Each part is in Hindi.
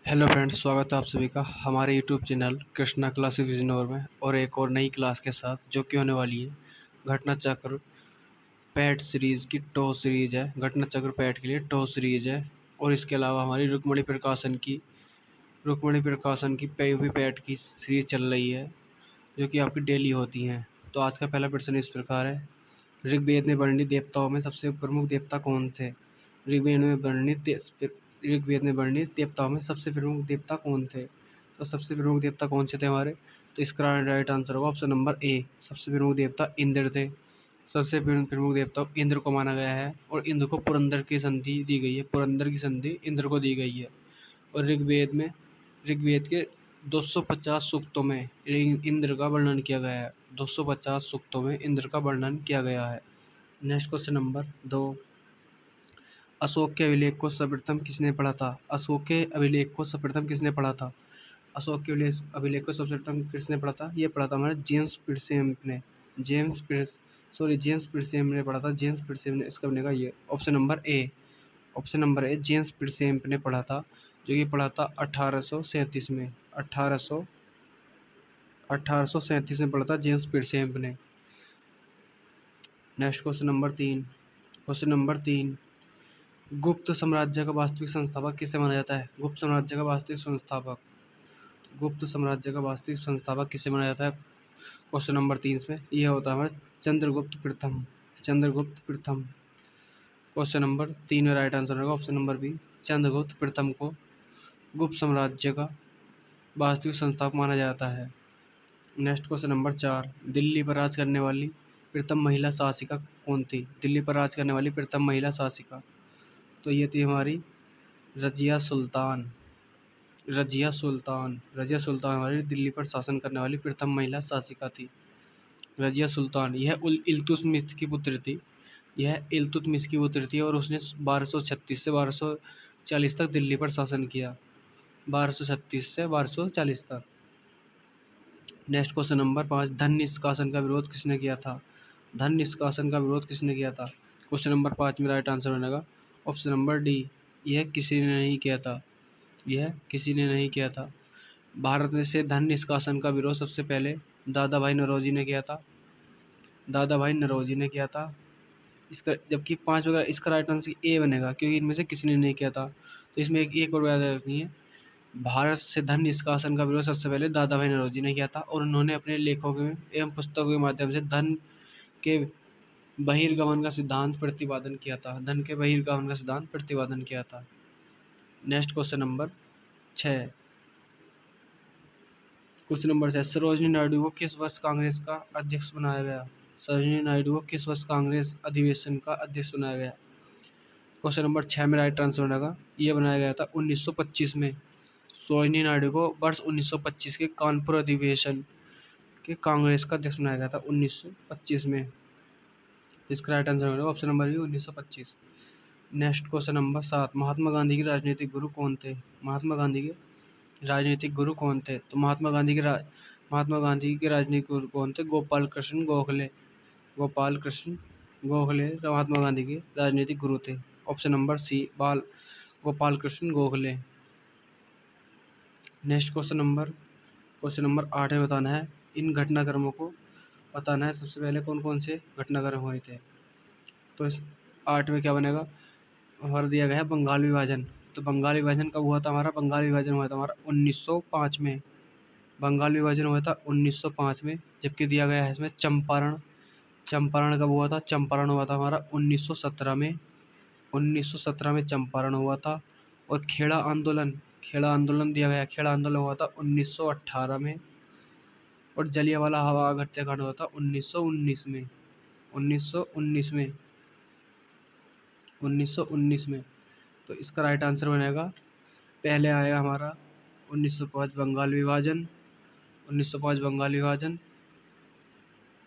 हेलो फ्रेंड्स, स्वागत है आप सभी का हमारे YouTube channel Krishna classes Bijnor में और एक और नई क्लास के साथ जो कि होने वाली है घटना चक्र पैट सीरीज़ की टॉ सीरीज़ है। घटना चक्र पैट के लिए टॉ सीरीज़ है और इसके अलावा हमारी रुक्मणी प्रकाशन की पीयूपी पैट की सीरीज़ चल रही है जो कि आपकी डेली होती हैं। तो आज का पहला प्रश्न इस प्रकार है, ऋग्वेद में वर्णित देवताओं में सबसे प्रमुख देवता कौन थे? ऋग्वेद में वर्णित देवताओं में सबसे प्रमुख देवता कौन थे? तो सबसे प्रमुख देवता कौन से थे हमारे? तो इसका राइट आंसर होगा ऑप्शन नंबर ए। सबसे प्रमुख देवता इंद्र थे। सबसे प्रमुख देवता इंद्र को माना गया है और इंद्र को पुरंदर की संधि दी गई है। पुरंदर की संधि इंद्र को दी गई है। और ऋग्वेद के 250 सूक्तों में इंद्र का वर्णन किया गया है। 250 सूक्तों में इंद्र का वर्णन किया गया है। नेक्स्ट क्वेश्चन नंबर 2, अशोक के अभिलेख को सर्वप्रथम किसने पढ़ा था? अशोक के अभिलेख को सर्वप्रथम किसने पढ़ा था? अशोक के अभिलेख को सर्वप्रथम किसने पढ़ा था? ये पढ़ा था हमारे जेम्स पिटसेम ने। जेम्स पिटसेम ने पढ़ा था। जेम्स पिटसेम ने इसका बनेगा ये ऑप्शन नंबर ए। जेम्स पिटसेम ने पढ़ा था, जो ये पढ़ा था 1837 में। 1837 में पढ़ा था जेम्स पिटसेम ने। नेक्स्ट क्वेश्चन नंबर तीन, गुप्त साम्राज्य का वास्तविक संस्थापक किसे माना जाता है? गुप्त साम्राज्य का वास्तविक संस्थापक किसे माना जाता है? क्वेश्चन नंबर 3 में यह होता है हमारा चंद्रगुप्त प्रथम। क्वेश्चन नंबर 3 में राइट आंसर होगा ऑप्शन नंबर बी। चंद्रगुप्त प्रथम को गुप्त साम्राज्य का वास्तविक संस्थापक माना जाता है। नेक्स्ट क्वेश्चन नंबर 4, दिल्ली पर राज करने वाली प्रथम महिला शासिका कौन थी? दिल्ली पर राज करने वाली प्रथम महिला शासिका, तो ये थी हमारी रजिया सुल्तान हमारी दिल्ली पर शासन करने वाली प्रथम महिला शासिका थी, रजिया सुल्तान। यह इल्तुतमिश की पुत्र थी और उसने 1236 से 1240 तक दिल्ली पर शासन किया। 1236 से 1240 तक। नेक्स्ट क्वेश्चन नंबर 5, धन निष्कासन का विरोध किसने किया था? क्वेश्चन नंबर 5 में राइट आंसर बनेगा ऑप्शन नंबर डी। यह किसी ने नहीं किया था। भारत में से धन निष्कासन का विरोध सबसे पहले दादा भाई नौरोजी ने किया था। इसका जबकि 5 वगैरह, इसका राइट आंसर ए बनेगा क्योंकि इनमें से किसी ने नहीं किया था। तो इसमें एक और याद रखनी है, भारत से धन निष्कासन का विरोध सबसे पहले दादा भाई नौरोजी ने किया था और उन्होंने अपने लेखों एवं पुस्तकों के माध्यम से धन के बहिर्गमन का सिद्धांत प्रतिपादन किया था। Next question number 6, Sarojini Naidu को किस वर्ष कांग्रेस का अध्यक्ष बनाया गया? अधिवेशन का अध्यक्ष बनाया गया? क्वेश्चन नंबर 6 में राइट आंसर बनेगा, ये बनाया गया था 1925 में। सरोजिनी नायडू को वर्ष 1925 के कानपुर अधिवेशन के कांग्रेस का अध्यक्ष बनाया गया था 1925 में। इसका राइट आंसर होगा option number B 1925। Next question number 7, Mahatma Gandhi के राजनीतिक गुरु कौन थे? तो महात्मा गांधी के राजनीतिक गुरु कौन थे? महात्मा गांधी के राजनीतिक गुरु कौन थे? गोपाल कृष्ण गोखले महात्मा गांधी के राजनीतिक गुरु थे। Option number C Gopal Krishna Gokhale. Next question number 8 में बताना है, इन घटनाक्रमों को बताना है सबसे पहले कौन कौन से घटनाक्रम हुए थे। तो इस 8 में क्या बनेगा, हमारा दिया गया है बंगाल विभाजन। तो बंगाल विभाजन कब हुआ था हमारा? 1905 में। बंगाल विभाजन हुआ था 1905 में। जबकि दिया गया है इसमें चंपारण कब हुआ था? चंपारण हुआ था हमारा 1917 में। 1917 में चंपारण हुआ था। और खेड़ा आंदोलन दिया गया है, खेड़ा आंदोलन हुआ था 1918 में। और जलियांवाला बाग हत्याकांड हुआ था 1919 में। तो इसका राइट आंसर बनेगा, पहले आएगा हमारा 1905 बंगाल विभाजन,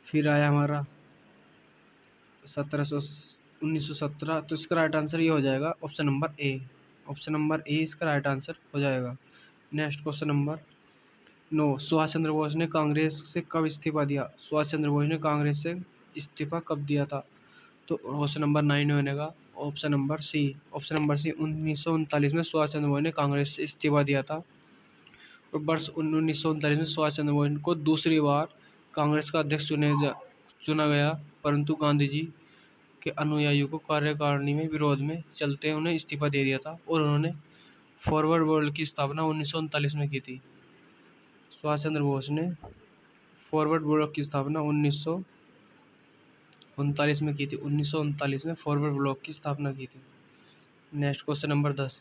फिर आया हमारा 1917। तो इसका राइट आंसर ये हो जाएगा ऑप्शन नंबर ए इसका राइट आंसर हो जाएगा। Next question number 9, Subhash Chandra Bose ने कांग्रेस से कब इस्तीफा दिया? इस्तीफा कब दिया था? तो क्वेश्चन नंबर 9 में बनेगा option number C. Option number C, 1939 में सुभाष चंद्र बोस ने कांग्रेस से इस्तीफा दिया था और वर्ष 1939 में सुभाष चंद्र बोस को दूसरी बार कांग्रेस का अध्यक्ष चुना गया, परंतु गांधी जी के अनुयायियों को कार्यकारिणी में विरोध में चलते उन्हें इस्तीफा दे दिया था और उन्होंने फॉरवर्ड ब्लॉक की स्थापना 1939 में की थी। सुभाष चंद्र बोस ने फॉरवर्ड ब्लॉक की स्थापना 1939 में की थी। 1939 में फॉरवर्ड ब्लॉक की स्थापना की थी। नेक्स्ट क्वेश्चन नंबर 10,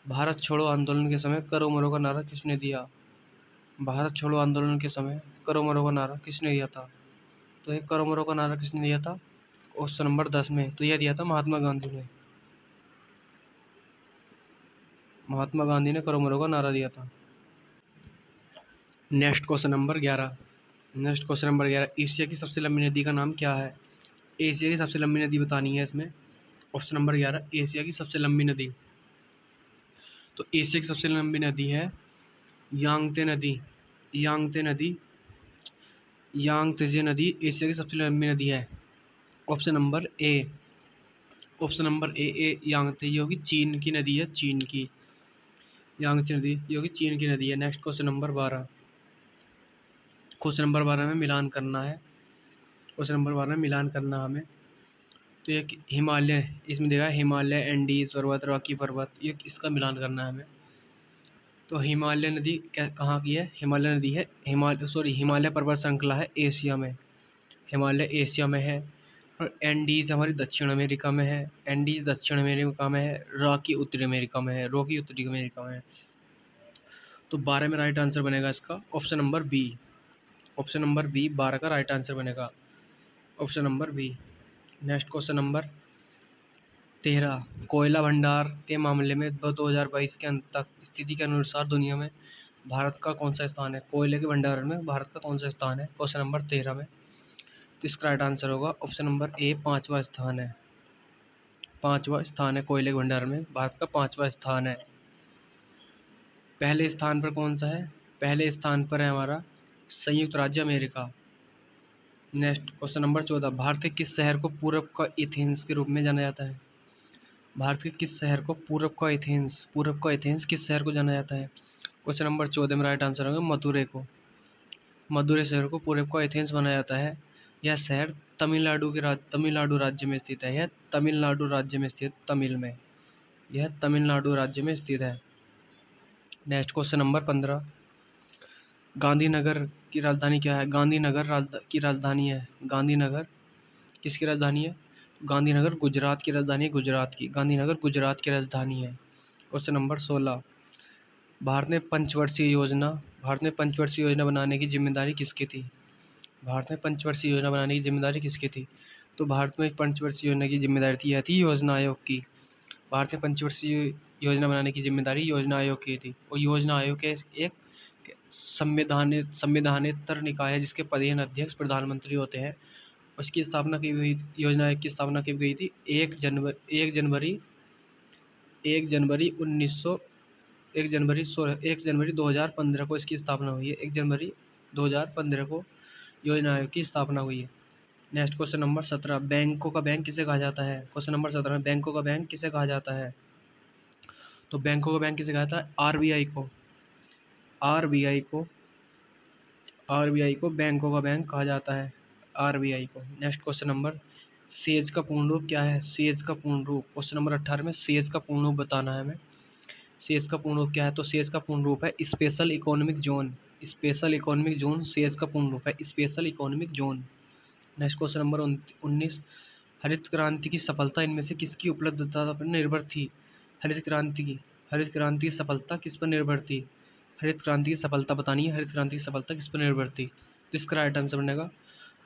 भारत छोड़ो आंदोलन के समय करो मरो का नारा किसने दिया? भारत छोड़ो आंदोलन के समय करो मरो का नारा किसने दिया था? तो ये करो मरो का नारा किसने दिया था क्वेश्चन नंबर 10 में? तो यह दिया था महात्मा गांधी ने। महात्मा गांधी ने करो मरो का नारा दिया था। Next question number 11। Next question number 11, Asia की सबसे लंबी नदी का नाम क्या है? एशिया की सबसे लंबी नदी बतानी है इसमें। ऑप्शन नंबर 11, एशिया की सबसे लंबी नदी। तो एशिया की सबसे लंबी नदी है यांगत्जे नदी। यांगत्जे नदी, यांगत्जे नदी एशिया की सबसे लंबी नदी है। Option number A. Option number A Yangtze, ये होगी चीन की नदी है, चीन की। यांगत्जे नदी ये होगी चीन की नदी है। Next question number 12। Question number 12 में मिलान करना है। क्वेश्चन नंबर 12 में मिलान करना हमें। तो ये हिमालय, इसमें देखा हिमालय, एंडीज पर्वत, रॉकी पर्वत, ये इसका मिलान करना है हमें। तो हिमालय नदी कहाँ की है? हिमालय नदी है हिमालय पर्वत श्रृंखला है एशिया में। हिमालय एशिया में है। और एंडीज हमारी दक्षिण अमेरिका में है। एंडीज दक्षिण अमेरिका में है। रॉकी उत्तरी अमेरिका में है। रॉकी उत्तरी अमेरिका में है। तो 12 में राइट आंसर बनेगा इसका option number B. Option number B 12 का राइट आंसर बनेगा, option number B. Next question number 13, कोयला भंडार के मामले में 2022 के अंत तक स्थिति के अनुसार दुनिया में भारत का कौन सा स्थान है? कोयले के भंडारण में भारत का कौन सा स्थान है क्वेश्चन नंबर 13 में? तो इसका राइट आंसर होगा ऑप्शन नंबर ए, 5वां स्थान है। 5वां स्थान है कोयले के भंडारण में, भारत का 5वां स्थान है। पहले स्थान पर कौन सा है? पहले स्थान पर है हमारा संयुक्त राज्य America. Next question number 14, Bharat के किस शहर को पूरब का एथेंस के रूप में जाना जाता है? भारत के किस शहर को पूरब का एथेंस किस शहर को जाना जाता है? क्वेश्चन नंबर 14 में राइट आंसर होगा मदुरै को। मदुरै शहर को पूरब का एथेंस बनाया जाता है। यह शहर तमिलनाडु राज्य में स्थित है। यह तमिलनाडु राज्य में स्थित यह तमिलनाडु राज्य में स्थित है। नेक्स्ट क्वेश्चन नंबर 15, गांधीनगर की राजधानी क्या है? गांधीनगर की राजधानी है। गांधीनगर किसकी राजधानी है? गांधीनगर गुजरात की राजधानी है, गुजरात की। गांधीनगर गुजरात की राजधानी है। क्वेश्चन नंबर 16, भारत में पंचवर्षीय योजना बनाने की जिम्मेदारी किसकी थी? भारत में पंचवर्षीय योजना बनाने की जिम्मेदारी किसकी थी? तो भारत में पंचवर्षीय योजना की जिम्मेदारी थी, यह थी योजना आयोग की। भारत में पंचवर्षीय योजना बनाने की जिम्मेदारी योजना आयोग की थी। और योजना आयोग के एक संवैधानिक निकाय है जिसके पदेन अध्यक्ष प्रधानमंत्री होते हैं। उसकी स्थापना की हुई, योजना आयोग की स्थापना की गई थी 1 जनवरी 2015 को इसकी स्थापना हुई है। 1 जनवरी 2015 को योजना आयोग की स्थापना हुई है। नेक्स्ट क्वेश्चन नंबर 17, बैंकों का बैंक किसे कहा जाता है? क्वेश्चन नंबर 17 में बैंकों का बैंक किसे कहा जाता है? तो बैंकों का बैंक किसे कहा जाता है? आरबीआई को बैंकों का बैंक कहा जाता है, आरबीआई को। नेक्स्ट क्वेश्चन नंबर, सेज का पूर्ण रूप क्या है? सेज का पूर्ण रूप क्वेश्चन नंबर 18 में सेज का पूर्ण रूप बताना है हमें। सेज का पूर्ण रूप क्या है? तो सेज का पूर्ण रूप है स्पेशल इकोनॉमिक जोन। सेज का पूर्ण रूप है special economic zone. Next question number 19, हरित क्रांति की सफलता इनमें से किसकी उपलब्धता पर निर्भर थी? हरित क्रांति की सफलता किस पर निर्भर थी? हरित क्रांति की सफलता बतानी है, हरित क्रांति की सफलता किस पर निर्भर थी? तो इसका राइट आंसर बनेगा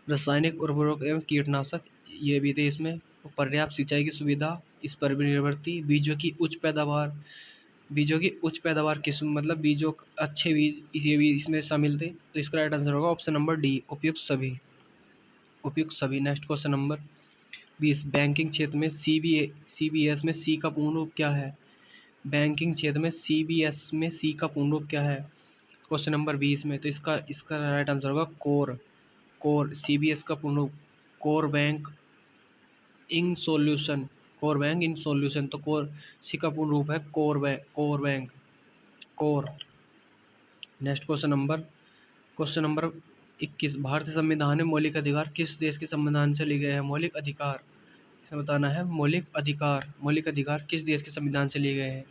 रासायनिक उर्वरक एवं कीटनाशक, ये भी थे इसमें। पर्याप्त सिंचाई की सुविधा, इस पर भी निर्भर थी। बीजों की उच्च पैदावार किस्म, मतलब बीजों अच्छे बीज, ये भी इसमें शामिल थे। तो इसका राइट आंसर होगा ऑप्शन नंबर डी, उपयुक्त सभी। नेक्स्ट क्वेश्चन नंबर 20, बैंकिंग क्षेत्र में सीबीएस में सी का पूर्ण रूप क्या है? बैंकिंग क्षेत्र में सीबीएस में सी का पूर्ण रूप क्या है क्वेश्चन नंबर 20 में? तो इसका राइट आंसर होगा कोर। सीबीएस का पूर्ण रूप core bank in solution. Core bank in solution, तो कोर सी का पूर्ण रूप है core bank, core bank, core. Next question number 21, भारतीय संविधान में मौलिक अधिकार किस देश के संविधान से लिए गए हैं? मौलिक अधिकार इसमें बताना है। मौलिक अधिकार किस देश के संविधान से लिए गए हैं?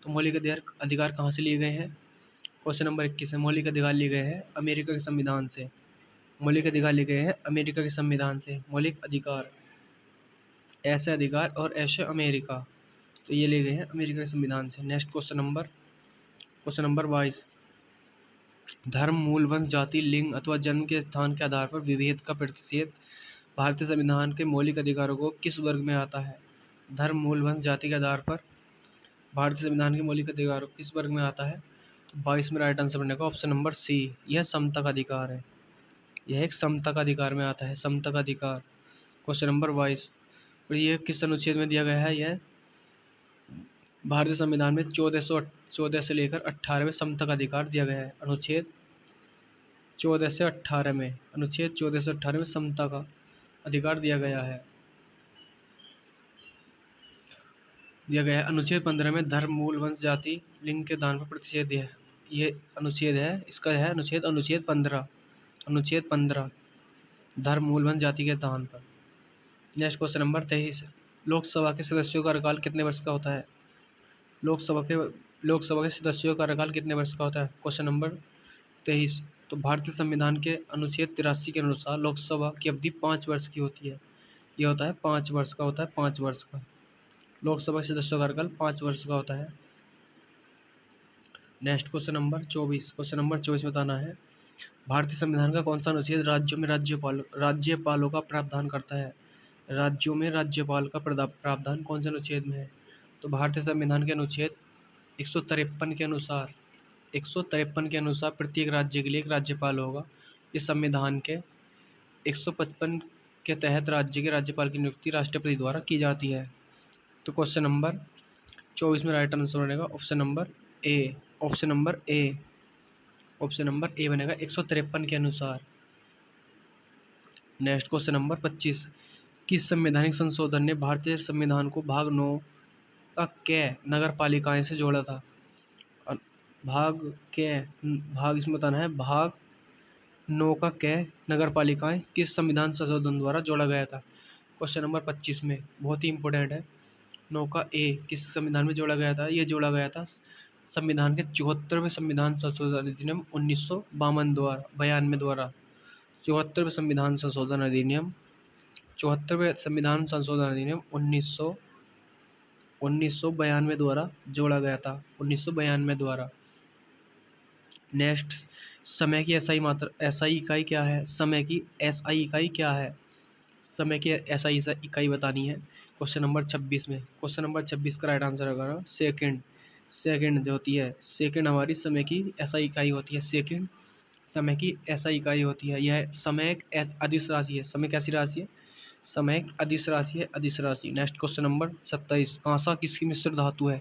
तो मौलिक अधिकार कहाँ से लिए गए हैं? क्वेश्चन नंबर 21 है, मौलिक अधिकार लिए गए हैं अमेरिका के संविधान से। मौलिक अधिकार लिए गए हैं अमेरिका के संविधान से। मौलिक अधिकार, ऐसे अधिकार और ऐसे अमेरिका, तो ये लिए गए हैं अमेरिका के संविधान से। नेक्स्ट क्वेश्चन नंबर 22, धर्म, मूल, वंश, जाति, लिंग अथवा जन्म के स्थान के आधार पर विभेद का प्रतिषेध भारतीय संविधान के मौलिक अधिकारों को किस वर्ग में आता है? धर्म, मूल, वंश, जाति के आधार पर भारतीय संविधान के मौलिक अधिकारों किस वर्ग में आता है? तो 22 में राइट आंसर बनेगा ऑप्शन नंबर सी, यह समता का अधिकार है। यह एक समता का अधिकार में आता है, समता का अधिकार। क्वेश्चन नंबर 22, और यह किस अनुच्छेद में दिया गया है? यह भारतीय संविधान में 14 से लेकर 18 में समता का अधिकार दिया गया है। अनुच्छेद 14 से 18 में, अनुच्छेद 14 से 18 में समता का अधिकार दिया गया है। अनुच्छेद 15 में धर्म, मूल, वंश, जाति, लिंग के दान पर प्रतिषेध है। ये अनुच्छेद है, इसका है अनुच्छेद 15, अनुच्छेद 15, धर्म, मूल, वंश, जाति के दान पर। नेक्स्ट क्वेश्चन नंबर 23, लोकसभा के सदस्यों का कार्यकाल कितने वर्ष का होता है? लोकसभा के सदस्यों का कार्यकाल कितने वर्ष का होता है? क्वेश्चन नंबर 23, तो भारतीय संविधान के अनुच्छेद 83 के अनुसार लोकसभा की अवधि 5 वर्ष की होती है। यह होता है 5 वर्ष का, होता है 5 वर्ष का। लोकसभा के सदस्यों का कार्यकाल 5 वर्ष का होता है। नेक्स्ट क्वेश्चन नंबर 24 बताना है, भारतीय संविधान का कौन सा अनुच्छेद राज्यों में राज्यपालों का प्रावधान करता है? राज्यों में राज्यपाल का प्रावधान कौन से अनुच्छेद में है? तो भारतीय संविधान के अनुच्छेद 153 के अनुसार प्रत्येक राज्य के लिए एक राज्यपाल होगा। इस संविधान के 155 के तहत राज्य के राज्यपाल की नियुक्ति राष्ट्रपति द्वारा की जाती है। तो क्वेश्चन नंबर 24 में राइट आंसर बनेगा option number A, option number ए बनेगा 153 के अनुसार। नेक्स्ट क्वेश्चन नंबर 25, किस संवैधानिक संशोधन ने भारतीय संविधान को भाग 9 का कै नगर पालिकाएं से जोड़ा था? भाग इसमें बताना है, भाग 9 का कै नगर पालिकाएं किस संविधान संशोधन द्वारा जोड़ा गया था? क्वेश्चन नंबर 25 में बहुत ही इंपॉर्टेंट है। 9 का ए किस संविधान में जोड़ा गया था? ये जोड़ा गया था संविधान के 74वें संविधान संशोधन अधिनियम 1992 द्वारा 74वें संविधान संशोधन अधिनियम 1992 द्वारा जोड़ा गया था, 1992 द्वारा। नेक्स्ट, समय की एसआई इकाई क्या है? समय की एसआई इकाई क्या है? समय की एसआई इकाई बतानी है क्वेश्चन नंबर 26 में। क्वेश्चन नंबर 26 का राइट आंसर होगा सेकंड जो होती है, सेकंड हमारी समय की एसआई इकाई होती है। सेकंड समय की एसआई इकाई होती है। यह समय एक अदिश राशि है। समय कैसी राशि है? समय एक अदिश राशि है, अदिश राशि। नेक्स्ट क्वेश्चन नंबर 27, कांसा किसकी मिश्र धातु है?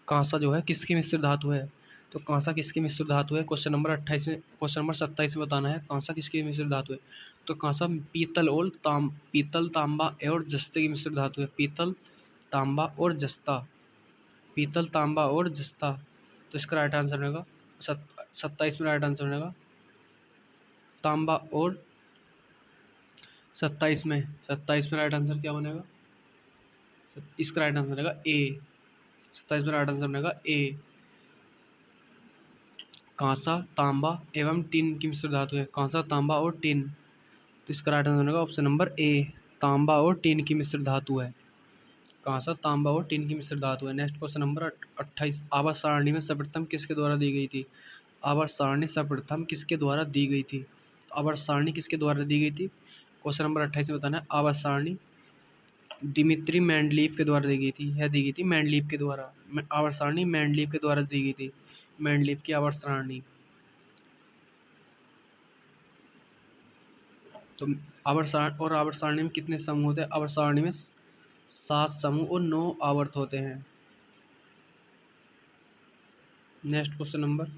कांसा जो है किसकी मिश्र धातु है? तो कांसा किसकी मिश्र धातु है? क्वेश्चन नंबर 27 में बताना है कांसा किसकी मिश्र धातु है। तो कांसा पीतल, तांबा और जस्ते की मिश्र धातु है। पीतल, तांबा और जस्ता। तो इसका राइट आंसर बनेगा 27 में राइट आंसर बनेगा तांबा और 27 में राइट आंसर क्या बनेगा? इसका राइट आंसर बनेगा ए। 27 में राइट आंसर बनेगा ए। कांसा, तांबा एवं टिन की मिश्र धातु है। कांसा, तांबा और टिन। तो इसका राइट आंसर बनेगा ऑप्शन नंबर ए, तांबा और टिन की मिश्र धातु है। कांसा, तांबा और टिन की मिश्र धातु है। नेक्स्ट क्वेश्चन नंबर 28, आवर्त सारणी में सर्वप्रथम किसके द्वारा दी गई थी? आवर्त सारणी सर्वप्रथम किसके द्वारा दी गई थी? आवर्त सारणी किसके द्वारा दी गई थी? क्वेश्चन नंबर 28 में बताना है आवर्त सारणी दिमित्री मेंडलीव के द्वारा दी गई थी। यह दी गई थी मेंडलीव के द्वारा। आवर्त सारणी मेंडलीव के द्वारा दी गई थी, मेंडलीव की आवर्त सारणी। तो आवर्त सारणी में कितने समूह होते हैं? आवर्त सारणी में 7 समूह और 9 आवर्त होते हैं। नेक्स्ट क्वेश्चन नंबर,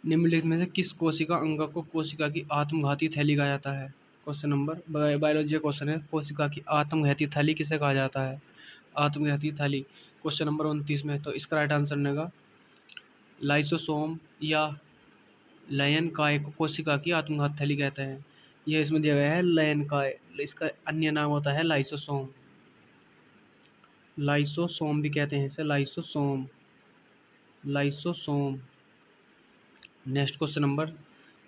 निम्नलिखित में से किस कोशिका अंग को कोशिका की आत्मघाती थैली कहा जाता है? क्वेश्चन नंबर बायोलॉजी का क्वेश्चन है, कोशिका की आत्मघाती थैली किसे कहा जाता है? आत्मघाती थैली क्वेश्चन नंबर 29 में, तो इसका राइट आंसर बनेगा लाइसोसोम या लयन काय को कोशिका की आत्मघात थैली कहते हैं। यह इसमें दिया गया है लयन काय, इसका अन्य नाम होता है लाइसोसोम। लाइसोसोम भी कहते हैं इसे, lysosome, lysosome. Next question number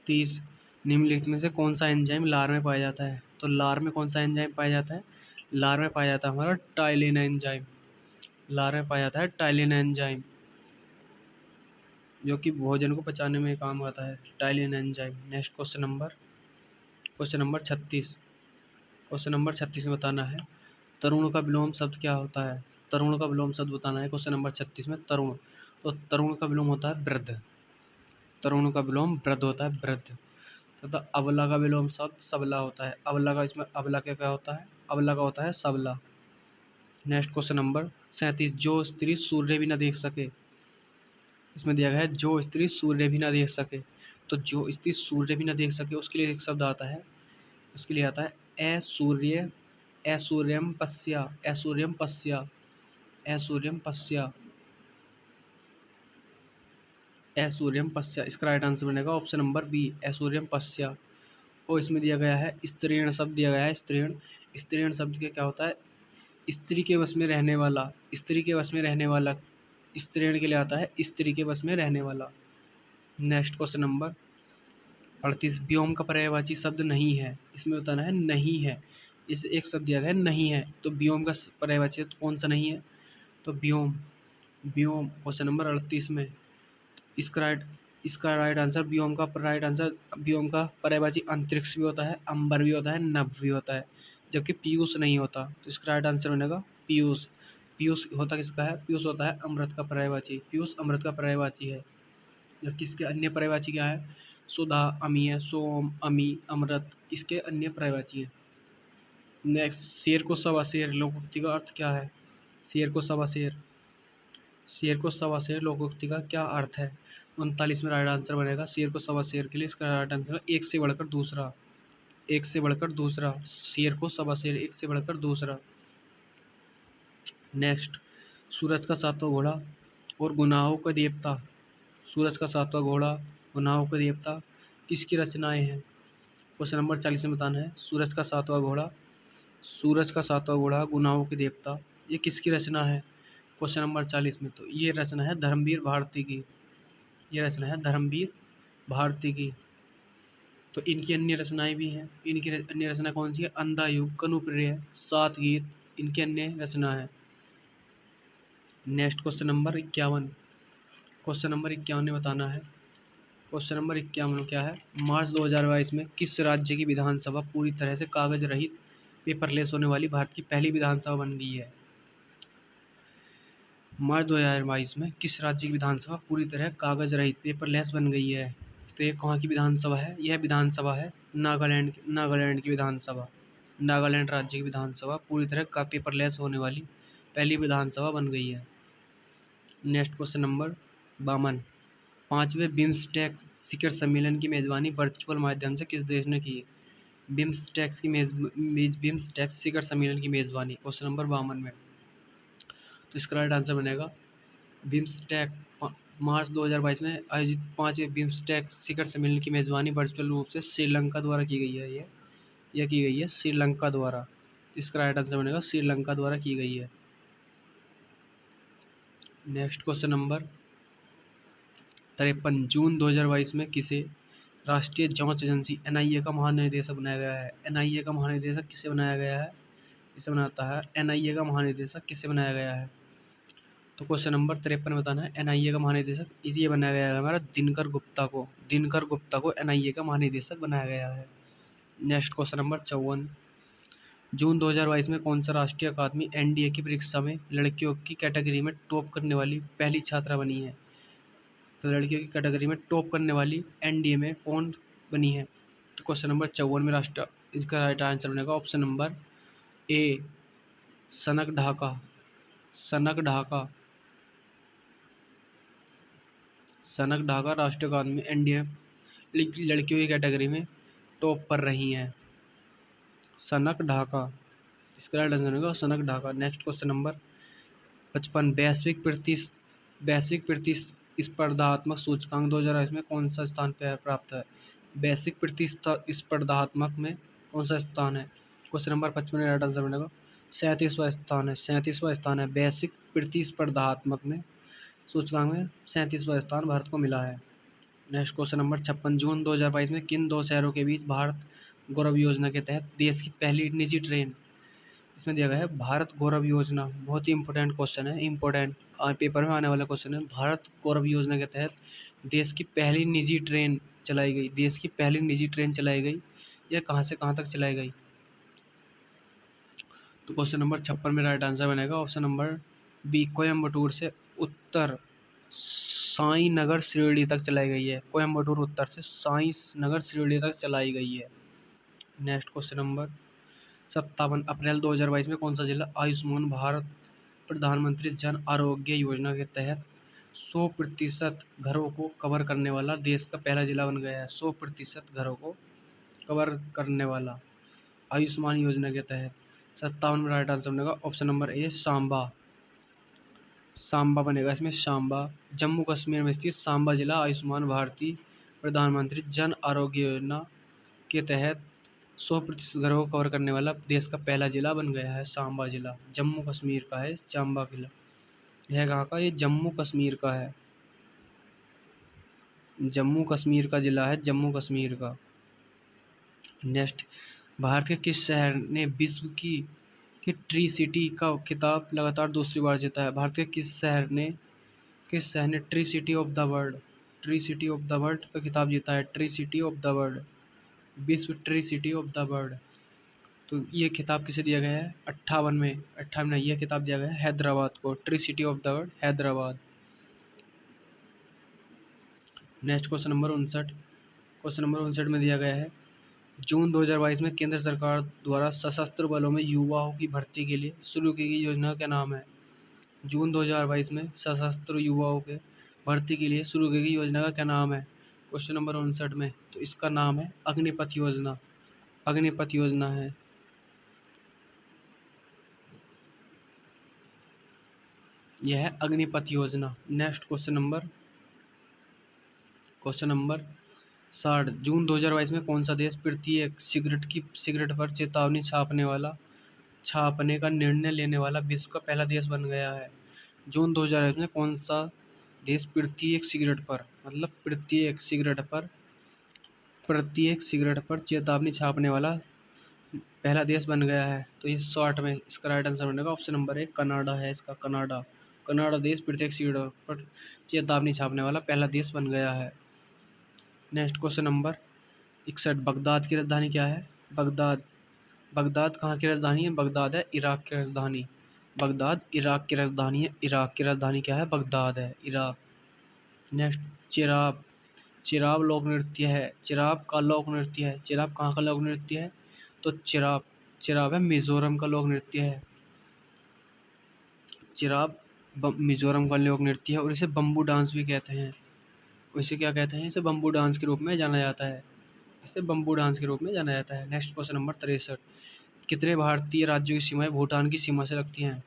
30, निम्नलिखित में से कौन सा एंजाइम लार में पाया जाता है? तो लार में कौन सा एंजाइम पाया जाता है? लार में पाया जाता है हमारा टाइलिन एंजाइम। लार में पाया जाता है टाइलिन एंजाइम, जो कि भोजन को पचाने में काम आता है, ptyalin enzyme. Next question number 36। Question number 36 में बताना है तरुण का विलोम शब्द क्या होता है? तरुण का विलोम शब्द बताना है क्वेश्चन नंबर 36 में। तरुण, तो तरुण का विलोम होता है वृद्ध। तरुण का विलोम वृद्ध होता है, वृद्ध। तथा अबला का विलोम शब्द सबला होता है। अबला का, इसमें अबला क्या क्या होता है? अबला का होता है सबला। नेक्स्ट क्वेश्चन नंबर 37, जो स्त्री सूर्य भी न देख सके, इसमें दिया गया है जो स्त्री सूर्य भी न देख सके। तो जो स्त्री सूर्य भी न देख सके उसके लिए एक शब्द आता है, उसके लिए आता है असूर्य, असूर्यम पश्या, असूर्यम पश्या, असूर्यम पश्या, असूर्यम पश्या। इसका राइट आंसर बनेगा ऑप्शन नंबर बी, असूर्यम पश्या। और इसमें दिया गया है स्त्रीण शब्द दिया गया है, स्त्रीण। स्त्रीण शब्द के क्या होता है? स्त्री के वश में रहने वाला, स्त्री के वश में रहने वाला, स्त्रीण के लिए आता है स्त्री के वश में रहने वाला। नेक्स्ट क्वेश्चन नंबर 38, व्योम का पर्यायवाची शब्द नहीं है, इसमें बताना है नहीं है। इस एक शब्द दिया गया है नहीं है, तो व्योम का पर्यायवाची तो कौन सा नहीं है? तो व्योम, व्योम क्वेश्चन नंबर 38 में। इसका राइट आंसर व्योम का राइट आंसर, व्योम का पर्यायवाची अंतरिक्ष भी होता है, अंबर भी होता है, नभ भी होता है, जबकि पीयूष नहीं होता। तो इसका राइट आंसर बनेगा पीयूष। पीयूष होता किसका है? पीयूष होता है अमृत का पर्यायवाची, पीयूष अमृत का पर्यायवाची है। जबकि इसके अन्य पर्यायवाची क्या है? सुधा, अमीय, सोम, अमी, अमृत, इसके अन्य पर्यायवाची हैं। नेक्स्ट, शेर को सवा शेर लोकोक्ति का अर्थ क्या है? शेर को सवा शेर, शेर को सवा शेर लोकोक्ति का क्या अर्थ है? 39 में राइट आंसर बनेगा शेर को सवा शेर के लिए इसका राइट आंसर है एक से बढ़कर दूसरा, एक से बढ़कर दूसरा, शेर को सवा शेर, एक से बढ़कर दूसरा। नेक्स्ट, सूरज का सातवां घोड़ा और गुनाहों का देवता, सूरज का सातवां घोड़ा, गुनाहों का देवता किसकी रचनाएं हैं? क्वेश्चन नंबर 40 में बताना है सूरज का सातवां घोड़ा, सूरज का सातवां घोड़ा, गुनाहों के देवता, ये किसकी रचना है? क्वेश्चन नंबर 40 में, तो ये रचना है धर्मवीर भारती की, ये रचना है धर्मवीर भारती की। तो इनकी अन्य रचनाएं भी हैं, इनकी अन्य रचना कौन सी है? अंधा युग, कनुप्रिय, सात गीत, इनकी अन्य रचना है। Next question number 51, question number 51 में बताना है, क्वेश्चन नंबर 51 क्या है? मार्च 2022 में किस राज्य की विधानसभा पूरी तरह से कागज रहित पेपरलेस होने वाली भारत की पहली विधानसभा बन गई है? मार्च 2022 में किस राज्य की विधानसभा पूरी तरह कागज रहित पेपरलेस बन गई है? तो ये कहाँ की विधानसभा है? यह विधानसभा है नागालैंड, नागालैंड की विधानसभा, नागालैंड राज्य की विधानसभा पूरी तरह का पेपरलेस होने वाली पहली विधानसभा बन गई है। नेक्स्ट क्वेश्चन नंबर 52, पाँचवें बिम्स्टेक शिखर सम्मेलन की मेजबानी वर्चुअल माध्यम से किस देश ने की? बिम्स्टेक की बिम्स्टेक शिखर सम्मेलन की मेजबानी क्वेश्चन नंबर 52 में। तो इसका राइट आंसर बनेगा बिम्स्टेक, मार्च 2022 में आयोजित पाँचवें बिम्स्टेक शिखर सम्मेलन की मेजबानी वर्चुअल रूप से श्रीलंका द्वारा की गई है। यह की गई है श्रीलंका द्वारा। इसका राइट आंसर बनेगा श्रीलंका द्वारा की गई है। नेक्स्ट क्वेश्चन नंबर 53, जून 2022 में किसे राष्ट्रीय जांच एजेंसी एनआईए का महानिदेशक बनाया गया है? एनआईए का महानिदेशक किसे बनाया गया है? इसे बनाता है एनआईए का महानिदेशक किसे बनाया गया है? तो क्वेश्चन नंबर 53 बताना है एनआईए का महानिदेशक ये बनाया गया है हमारा दिनकर गुप्ता को, दिनकर गुप्ता को एनआईए का महानिदेशक बनाया गया है। नेक्स्ट क्वेश्चन नंबर 54, जून 2022 में कौन सा राष्ट्रीय अकादमी एनडीए की परीक्षा में लड़कियों की कैटेगरी में टॉप करने वाली पहली छात्रा बनी है? तो लड़कियों की कैटेगरी में टॉप करने वाली एनडीए में कौन बनी है? तो क्वेश्चन नंबर 54 में इसका राइट आंसर बनेगा ऑप्शन नंबर ए, सनक ढाका, सनक ढाका, सनक ढाका राष्ट्रीय अकादमी एनडीए लड़कियों की कैटेगरी में टॉप पर रही हैं। सनक ढाका, इसका राइट आंसर होगा सनक ढाका। नेक्स्ट क्वेश्चन नंबर 55, वैश्विक प्रतिस्पर्धात्मक सूचकांक 2022 में कौन सा स्थान प्राप्त है? वैश्विक प्रतिस्पर्धात्मक में कौन सा स्थान है? क्वेश्चन नंबर 55 में राइट आंसर बनेगा 37वां स्थान है। 37वां स्थान है वैश्विक प्रतिस्पर्धात्मक में सूचकांक में 37वां स्थान भारत को मिला है। नेक्स्ट क्वेश्चन नंबर 56, जून 2022 में किन दो शहरों के बीच भारत गौरव योजना के तहत देश की पहली निजी ट्रेन, इसमें दिया गया है भारत गौरव योजना, बहुत ही इंपॉर्टेंट क्वेश्चन है, इंपॉर्टेंट पेपर में आने वाला क्वेश्चन है। भारत गौरव योजना के तहत देश की पहली निजी ट्रेन चलाई गई, देश की पहली निजी ट्रेन चलाई गई, यह कहाँ से कहाँ तक चलाई गई? तो क्वेश्चन नंबर 56 में राइट आंसर बनेगा ऑप्शन नंबर बी, कोयम्बटूर से उत्तर साई नगर शिरडी तक चलाई गई है। कोयम्बटूर उत्तर से साई नगर शिरडी तक चलाई गई है। नेक्स्ट क्वेश्चन नंबर 57, अप्रैल 2022 में कौन सा जिला आयुष्मान भारत प्रधानमंत्री जन आरोग्य योजना के तहत 100% घरों को कवर करने वाला देश का पहला जिला बन गया है? 100% घरों को कवर करने वाला आयुष्मान योजना के तहत। 57 में राइट आंसर बनेगा ऑप्शन नंबर ए, सांबा। सांबा बनेगा इसमें, सांबा। जम्मू कश्मीर में स्थित सांबा जिला आयुष्मान भारतीय प्रधानमंत्री जन आरोग्य योजना के तहत 100% घरों को कवर करने वाला देश का पहला जिला बन गया है। सांबा जिला जम्मू कश्मीर का है। सांबा किला यह कहाँ का? ये जम्मू कश्मीर का है, जम्मू कश्मीर का जिला है, जम्मू कश्मीर का। नेक्स्ट, भारत के किस शहर ने विश्व की ट्री सिटी का खिताब लगातार दूसरी बार जीता है? भारत के किस शहर ने tree city of the world, tree city of the world का खिताब जीता है? Tree city of the world, विश्व tree city of the world. तो ये खिताब किसे दिया गया है? 58 में यह खिताब दिया गया है हैदराबाद को, tree city of the world Hyderabad. Next question number 59, question number 59 में दिया गया है जून 2022 में केंद्र सरकार द्वारा सशस्त्र बलों में युवाओं की भर्ती के लिए शुरू की गई योजना का नाम है? जून 2022 में सशस्त्र युवाओं के भर्ती के लिए शुरू की गई योजना का क्या नाम है? क्वेश्चन नंबर 59 में, तो इसका नाम है अग्निपथ योजना, अग्निपथ योजना है। यह है अग्निपथ योजना। नेक्स्ट क्वेश्चन नंबर 60, जून 2022 में कौन सा देश प्रत्येक सिगरेट पर चेतावनी छापने का निर्णय लेने वाला विश्व का पहला देश बन गया है? जून 2022 में कौन सा देश प्रत्येक सिगरेट पर, मतलब प्रत्येक सिगरेट पर चेतावनी छापने वाला पहला देश बन गया है? तो ये शॉर्ट में इसका राइट आंसर बनेगा ऑप्शन नंबर ए, कनाडा है इसका। कनाडा देश प्रत्येक सिगरेट पर चेतावनी छापने वाला पहला देश बन गया है। नेक्स्ट क्वेश्चन नंबर 61, बगदाद की राजधानी क्या है? बगदाद कहाँ की राजधानी है? बगदाद है इराक की राजधानी। बगदाद इराक की राजधानी है। इराक की राजधानी क्या है? बगदाद है, इराक। नेक्स्ट, चिराब लोक नृत्य है। चिराब का लोक नृत्य है। चिराब कहाँ का लोक नृत्य है? तो चिराब है मिजोरम का लोक नृत्य है। चिराब मिजोरम का लोक नृत्य है और इसे बम्बू डांस भी कहते हैं। इसे क्या कहते हैं? इसे बम्बू डांस के रूप में जाना जाता है। इसे बम्बू डांस के रूप में जाना जाता है। नेक्स्ट क्वेश्चन नंबर 63, कितने भारतीय राज्यों की सीमाएं भूटान की सीमा से लगती हैं?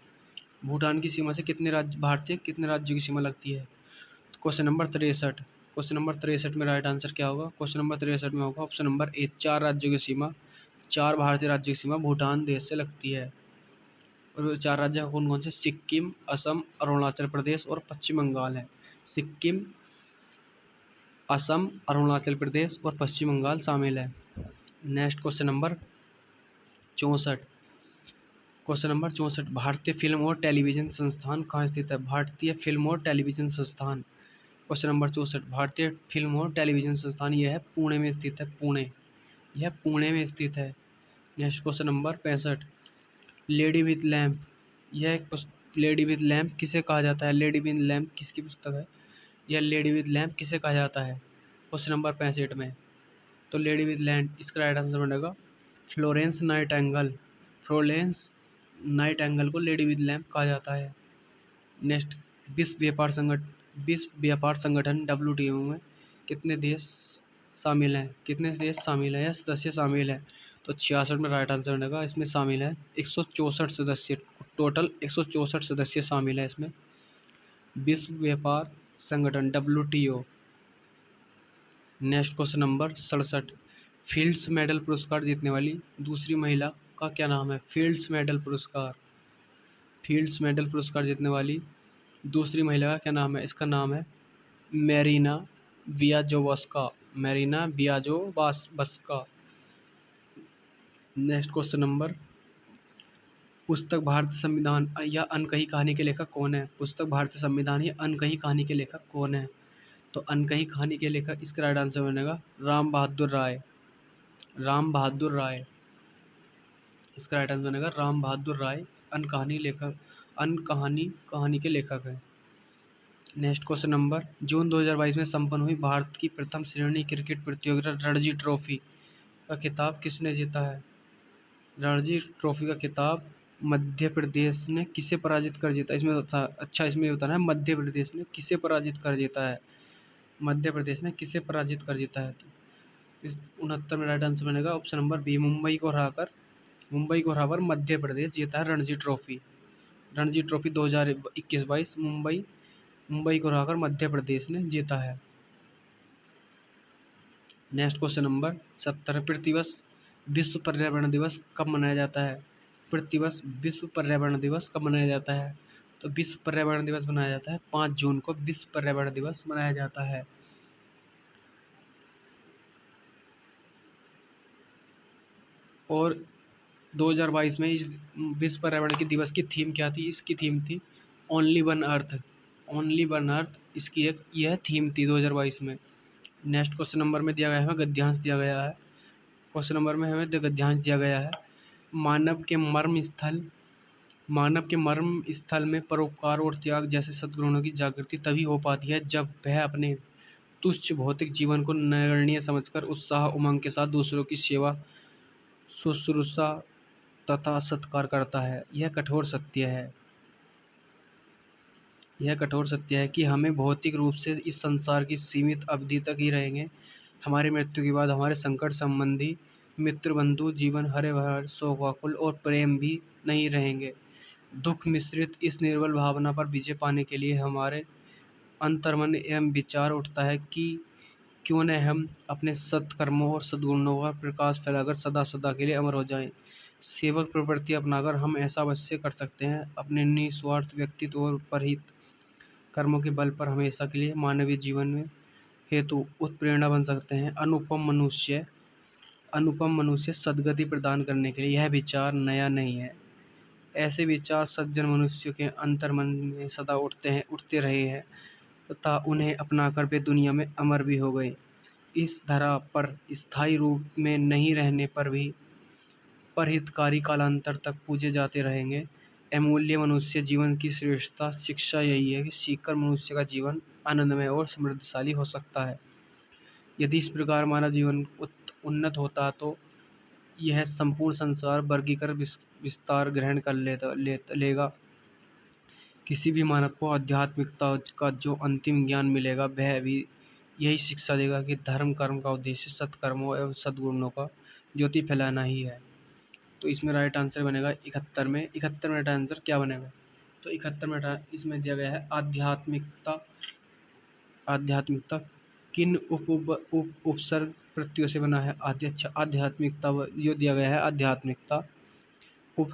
भूटान की सीमा से कितने राज्यों की सीमा लगती है? तो क्वेश्चन नंबर 63 में राइट आंसर क्या होगा? क्वेश्चन नंबर 63 में होगा ऑप्शन नंबर ए, 4 भारतीय राज्यों की सीमा भूटान देश से लगती है। और 4 राज्य कौन कौन से? सिक्किम, असम, अरुणाचल प्रदेश और पश्चिम बंगाल है। सिक्किम, असम, अरुणाचल प्रदेश और पश्चिम बंगाल शामिल है। नेक्स्ट क्वेश्चन नंबर 64, भारतीय फिल्म और टेलीविज़न संस्थान कहाँ स्थित है? भारतीय फिल्म और टेलीविज़न संस्थान, क्वेश्चन नंबर 64, भारतीय फिल्म और टेलीविज़न संस्थान यह है पुणे में स्थित है। यह पुणे में स्थित है। Next question number 65, lady with lamp, lady with lamp किसे कहा जाता है? लेडी विथ लैम्प किसकी पुस्तक है? यह लेडी विथ लैम्प किसे कहा जाता है? क्वेश्चन नंबर 65 में, तो लेडी विथ लैम्प इसका राइट आंसर बनेगा फ्लोरेंस नाइटिंगेल को लेडी विथ लैम्प कहा जाता है। नेक्स्ट, विश्व व्यापार संगठन WTO में कितने देश शामिल हैं? या सदस्य शामिल हैं? तो 66 में राइट आंसर बनेगा। इसमें शामिल है 164 सदस्य, टोटल 164 सदस्य शामिल है इसमें। विश्व व्यापार संगठन WTO। Next question number 67, fields medal पुरस्कार जीतने वाली दूसरी महिला का क्या नाम है? फील्ड्स मेडल पुरस्कार, फील्ड्स मेडल पुरस्कार जीतने वाली दूसरी महिला का क्या नाम है? इसका नाम है मैरीना बियाजोवस्का, मैरीना बियाजोवस्का। नेक्स्ट क्वेश्चन नंबर, पुस्तक भारतीय संविधान या अनकही कहानी के लेखक कौन है? पुस्तक भारतीय संविधान या अनकही कहानी के लेखक कौन है? तो अनकही कहानी के लेखक, इसका राइट आंसर बनेगा राम बहादुर राय, राम बहादुर राय। इसका राइट आंसर बनेगा राम बहादुर राय, अनकहानी लेखक, कहानी के लेखक है। नेक्स्ट क्वेश्चन नंबर, जून 2022 में संपन्न हुई भारत की प्रथम श्रेणी क्रिकेट प्रतियोगिता रणजी ट्रॉफी का खिताब किसने जीता है? रणजी ट्रॉफी का खिताब मध्य प्रदेश ने किसे पराजित कर जीता? इसमें इसमें बताना है मध्य प्रदेश ने किसे पराजित कर जीता है? मध्य प्रदेश ने किसे पराजित कर जीता है? तो इस 69 में राइट आंसर बनेगा ऑप्शन नंबर बी, मुंबई को हराकर मध्य प्रदेश जीता है रणजी ट्रॉफी। रणजी ट्रॉफी 2021-22 मुंबई को हराकर मध्य प्रदेश ने जीता है। नेक्स्ट क्वेश्चन नंबर 70, प्रतिवर्ष विश्व पर्यावरण दिवस कब मनाया जाता है? प्रतिवर्ष विश्व पर्यावरण दिवस कब मनाया जाता है? तो विश्व पर्यावरण दिवस मनाया जाता है 5 जून को, विश्व पर्यावरण दिवस मनाया जाता है। और 2022 में इस विश्व पर्यावरण की दिवस की थीम क्या थी? इसकी थीम थी only one earth, only one earth, इसकी एक यह थीम थी 2022 में। नेक्स्ट क्वेश्चन नंबर में दिया गया है, गद्यांश दिया गया है। क्वेश्चन नंबर में हमें गद्यांश दिया गया है, मानव के मर्म स्थल में परोपकार और त्याग जैसे सद्गुणों की जागृति तभी हो पाती है जब वह अपने तुच्छ भौतिक जीवन को नगण्य समझकर उत्साह उमंग के साथ दूसरों की सेवा, शुश्रूषा तथा सत्कार करता है। यह कठोर सत्य है कि हमें भौतिक रूप से इस संसार की सीमित अवधि तक ही रहेंगे। हमारी मृत्यु के बाद हमारे संकट संबंधी मित्र बंधु जीवन हरे भरे शोकाकुल और प्रेम भी नहीं रहेंगे। दुख मिश्रित इस निर्बल भावना पर विजय पाने के लिए हमारे अंतर्मन एवं विचार उठता है कि क्यों न हम अपने सत्कर्मों और सद्गुणों का प्रकाश फैलाकर सदा सदा के लिए अमर हो जाएं। सेवक प्रवृत्ति अपनाकर हम ऐसा अवश्य कर सकते हैं। अपने निस्वार्थ व्यक्तित्व और परहित कर्मों के बल पर हमेशा के लिए मानवीय जीवन में हेतु उत्प्रेरणा बन सकते हैं। अनुपम मनुष्य सद्गति प्रदान करने के लिए यह विचार नया नहीं है। ऐसे विचार सज्जन मनुष्यों के अंतर्मन में सदा उठते रहे हैं तथा उन्हें अपनाकर वे दुनिया में अमर भी हो गए। इस धरा पर स्थायी रूप में नहीं रहने पर भी परहितकारी कालांतर तक पूजे जाते रहेंगे। अमूल्य मनुष्य जीवन की श्रेष्ठता शिक्षा यही है कि सीखकर मनुष्य का जीवन आनंदमय और समृद्धशाली हो सकता है। यदि इस प्रकार मानव जीवन उन्नत होता तो यह संपूर्ण संसार वर्गीकरण विस्तार ग्रहण कर लेगा। किसी भी मानव को आध्यात्मिकता का जो अंतिम ज्ञान मिलेगा वह भी यही शिक्षा देगा कि धर्म कर्म का उद्देश्य सत्कर्मों एवं सद्गुणों का ज्योति फैलाना ही है। तो इसमें राइट आंसर बनेगा 71 में। 71 में राइट आंसर क्या बनेगा? तो 71 में इसमें दिया गया है आध्यात्मिकता किन उपसर्ग प्रत्ययों से बना है? आध्यात्मिकता जो दिया गया है, आध्यात्मिकता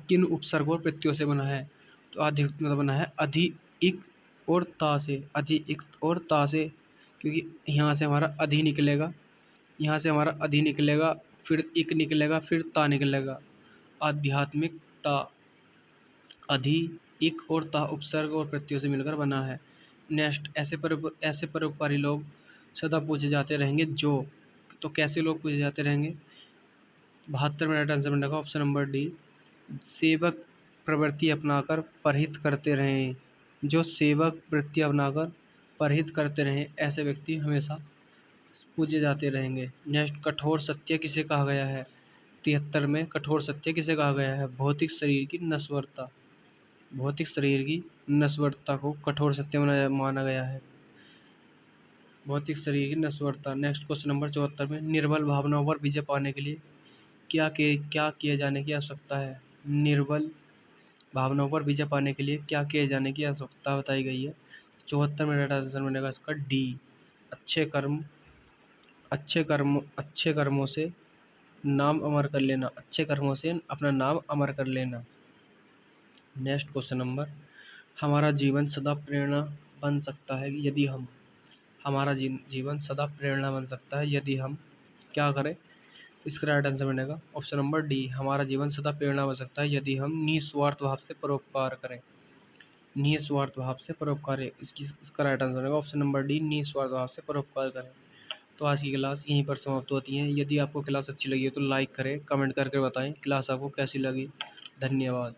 किन उपसर्ग और प्रत्ययों से बना है? तो आध्यात्मिकता बना है अधि, इक और ता से, अधि, इक और ता से, क्योंकि यहाँ से हमारा अधि निकलेगा, फिर इक निकलेगा, फिर ता निकलेगा। आध्यात्मिकता अधि, इक और ता उपसर्ग और प्रत्ययों से मिलकर बना है। नेक्स्ट, ऐसे परोपकारी लोग सदा पूछे जाते रहेंगे जो, तो कैसे लोग पूछे जाते रहेंगे? 72 में राइट आंसर बनेगा ऑप्शन नंबर डी, सेवक प्रवृत्ति अपनाकर परहित करते रहें। जो सेवक वृत्ति अपनाकर परहित करते रहें ऐसे व्यक्ति हमेशा पूजे जाते रहेंगे। नेक्स्ट, कठोर सत्य किसे कहा गया है? 73 में कठोर सत्य किसे कहा गया है? भौतिक शरीर की नश्वरता को कठोर सत्य माना गया है। भौतिक शरीर की नश्वरता। नेक्स्ट क्वेश्चन नंबर 74 में निर्बल भावनाओं पर विजय पाने के लिए क्या किए जाने की आवश्यकता है? निर्बल भावनाओं पर विजय पाने के लिए क्या किए जाने की आवश्यकता बताई गई है? 74 में राइट आंसर बनेगा इसका डी। अच्छे कर्म अच्छे कर्मों से नाम अमर कर लेना, अच्छे कर्मों से अपना नाम अमर कर लेना। नेक्स्ट क्वेश्चन नंबर, हमारा जीवन सदा प्रेरणा बन सकता है यदि हम हमारा जीवन सदा प्रेरणा बन सकता है यदि हम क्या करें? तो इसका राइट आंसर बनेगा ऑप्शन नंबर डी। हमारा जीवन सदा प्रेरणा बन सकता है यदि हम निस्वार्थ भाव से परोपकार करें। निस्वार्थ भाव से परोपकार इसका राइट आंसर बनेगा ऑप्शन नंबर डी, निस्वार्थ भाव से परोपकार करें। तो आज की क्लास यहीं पर समाप्त होती है। यदि आपको क्लास अच्छी लगी है तो लाइक करें, कमेंट करके बताएं क्लास आपको कैसी लगी। धन्यवाद।